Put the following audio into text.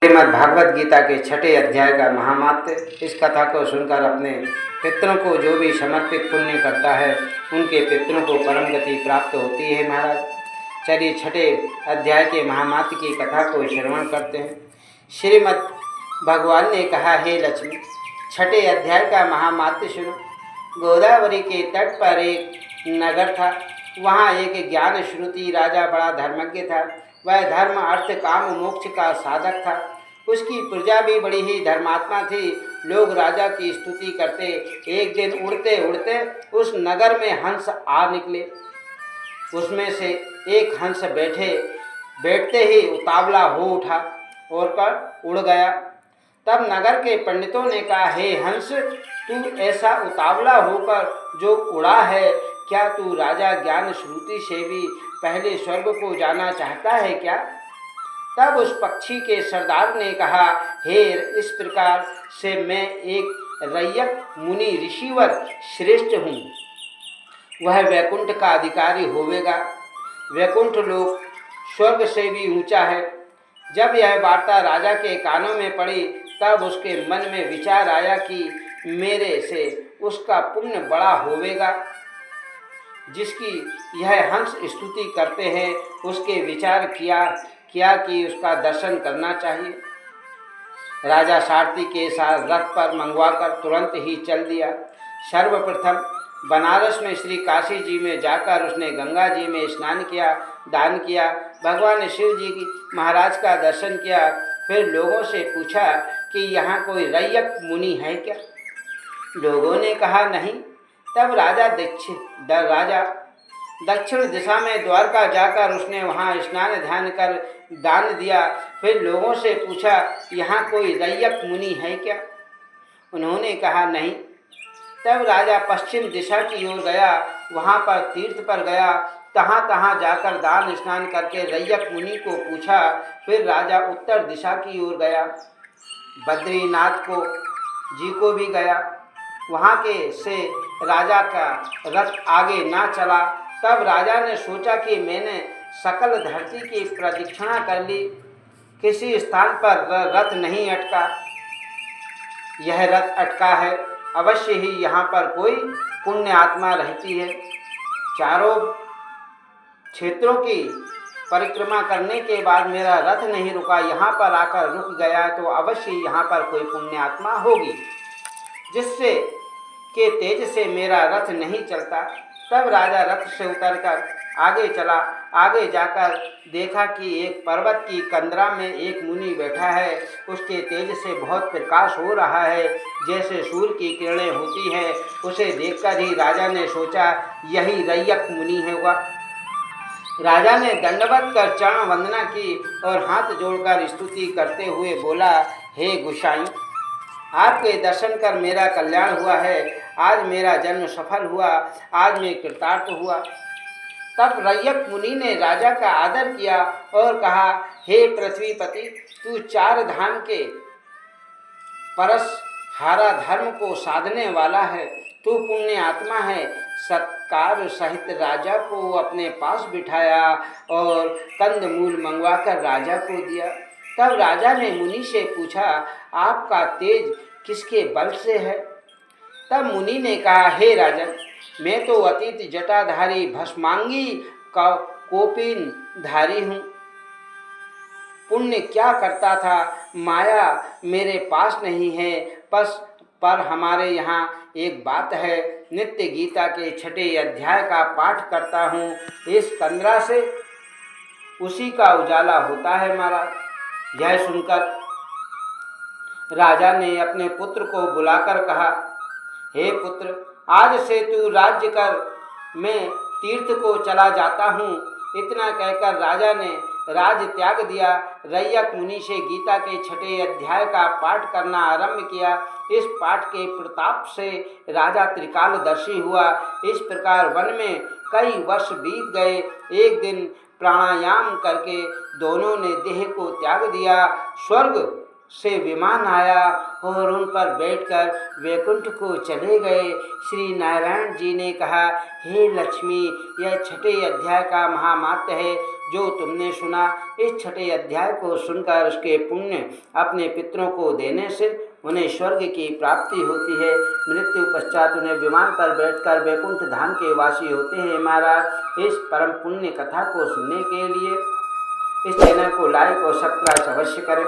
श्रीमद् भागवत गीता के छठे अध्याय का महामात्य। इस कथा को सुनकर अपने पितरों को जो भी समर्पित पुण्य करता है उनके पितरों को परम गति प्राप्त होती है। महाराज चलिए छठे अध्याय के महामात्य की कथा को श्रवण करते हैं। श्रीमद् भगवान ने कहा, हे लक्ष्मी, छठे अध्याय का महामात्य सुनो। गोदावरी के तट पर एक नगर था। वहाँ एक ज्ञान श्रुति राजा बड़ा धर्मज्ञ था। वह धर्म अर्थ काम मोक्ष का साधक था। उसकी प्रजा भी बड़ी ही धर्मात्मा थी। लोग राजा की स्तुति करते। एक दिन उड़ते उड़ते उस नगर में हंस आ निकले। उसमें से एक हंस बैठते ही उतावला हो उठा और कर उड़ गया। तब नगर के पंडितों ने कहा, हे हंस, तू ऐसा उतावला होकर जो उड़ा है, क्या तू राजा ज्ञान श्रुति से भी पहले स्वर्ग को जाना चाहता है क्या? तब उस पक्षी के सरदार ने कहा, हे, इस प्रकार से मैं एक रैयक मुनि ऋषिवर श्रेष्ठ हूँ। वह वैकुंठ का अधिकारी होवेगा। वैकुंठ लोक स्वर्ग से भी ऊंचा है। जब यह वार्ता राजा के कानों में पड़ी तब उसके मन में विचार आया कि मेरे से उसका पुण्य बड़ा होवेगा। जिसकी यह हंस स्तुति करते हैं उसके विचार किया कि उसका दर्शन करना चाहिए। राजा सारथी के साथ रथ पर मंगवाकर तुरंत ही चल दिया। सर्वप्रथम बनारस में श्री काशी जी में जाकर उसने गंगा जी में स्नान किया, दान किया, भगवान शिव जी की महाराज का दर्शन किया। फिर लोगों से पूछा कि यहाँ कोई रैयक मुनि है क्या? लोगों ने कहा, नहीं। तब राजा दक्षिण दिशा में द्वारका जाकर उसने वहाँ स्नान ध्यान कर दान दिया। फिर लोगों से पूछा, यहाँ कोई रैयक मुनि है क्या? उन्होंने कहा, नहीं। तब राजा पश्चिम दिशा की ओर गया। वहाँ पर तीर्थ पर गया। तहाँ तहाँ जाकर दान स्नान करके रैयक मुनि को पूछा। फिर राजा उत्तर दिशा की ओर गया। बद्रीनाथ जी को भी गया। वहाँ के से राजा का रथ आगे ना चला। तब राजा ने सोचा कि मैंने सकल धरती की प्रदक्षिणा कर ली, किसी स्थान पर रथ नहीं अटका। यह रथ अटका है, अवश्य ही यहाँ पर कोई पुण्य आत्मा रहती है। चारों क्षेत्रों की परिक्रमा करने के बाद मेरा रथ नहीं रुका, यहाँ पर आकर रुक गया, तो अवश्य यहाँ पर कोई पुण्य आत्मा होगी जिससे के तेज से मेरा रथ नहीं चलता। तब राजा रथ से उतरकर आगे चला। आगे जाकर देखा कि एक पर्वत की कंदरा में एक मुनि बैठा है। उसके तेज से बहुत प्रकाश हो रहा है, जैसे सूर्य की किरणें होती हैं। उसे देखकर ही राजा ने सोचा, यही रैयक मुनि होगा। राजा ने दंडवत कर चरण वंदना की और हाथ जोड़कर स्तुति करते हुए बोला, हे गोसाई, आपके दर्शन कर मेरा कल्याण हुआ है। आज मेरा जन्म सफल हुआ, आज मैं कृतार्थ हुआ। तब रैयक मुनि ने राजा का आदर किया और कहा, हे पृथ्वीपति, तू चार धाम के परस हारा धर्म को साधने वाला है। तू पुण्य आत्मा है। सत्कार सहित राजा को अपने पास बिठाया और कंदमूल मंगवाकर राजा को दिया। तब राजा ने मुनि से पूछा, आपका तेज किसके बल से है? तब मुनि ने कहा, हे राजन, मैं तो अतीत जटाधारी भस्मांगी कोपिन धारी हूँ। पुण्य क्या करता था, माया मेरे पास नहीं है। पर हमारे यहाँ एक बात है, नित्य गीता के छठे अध्याय का पाठ करता हूँ। इस कंदरा से उसी का उजाला होता है महाराज। यह सुनकर राजा ने अपने पुत्र को बुलाकर कहा, हे पुत्र, आज से तू राज्य कर, मैं तीर्थ को चला जाता हूँ। इतना कहकर राजा ने राज त्याग दिया। रैयक मुनि से गीता के छठे अध्याय का पाठ करना आरंभ किया। इस पाठ के प्रताप से राजा त्रिकालदर्शी हुआ। इस प्रकार वन में कई वर्ष बीत गए। एक दिन प्राणायाम करके दोनों ने देह को त्याग दिया। स्वर्ग से विमान आया और उन पर बैठकर वैकुंठ को चले गए। श्री नारायण जी ने कहा, हे लक्ष्मी, यह छठे अध्याय का महामात्य है। जो तुमने सुना, इस छठे अध्याय को सुनकर उसके पुण्य अपने पितरों को देने से उन्हें स्वर्ग की प्राप्ति होती है। मृत्यु पश्चात उन्हें विमान पर बैठकर वैकुंठ धाम के वासी होते हैं। महाराज, इस परम पुण्य कथा को सुनने के लिए इस चैनल को लाइक और सब्सक्राइब अवश्य करें।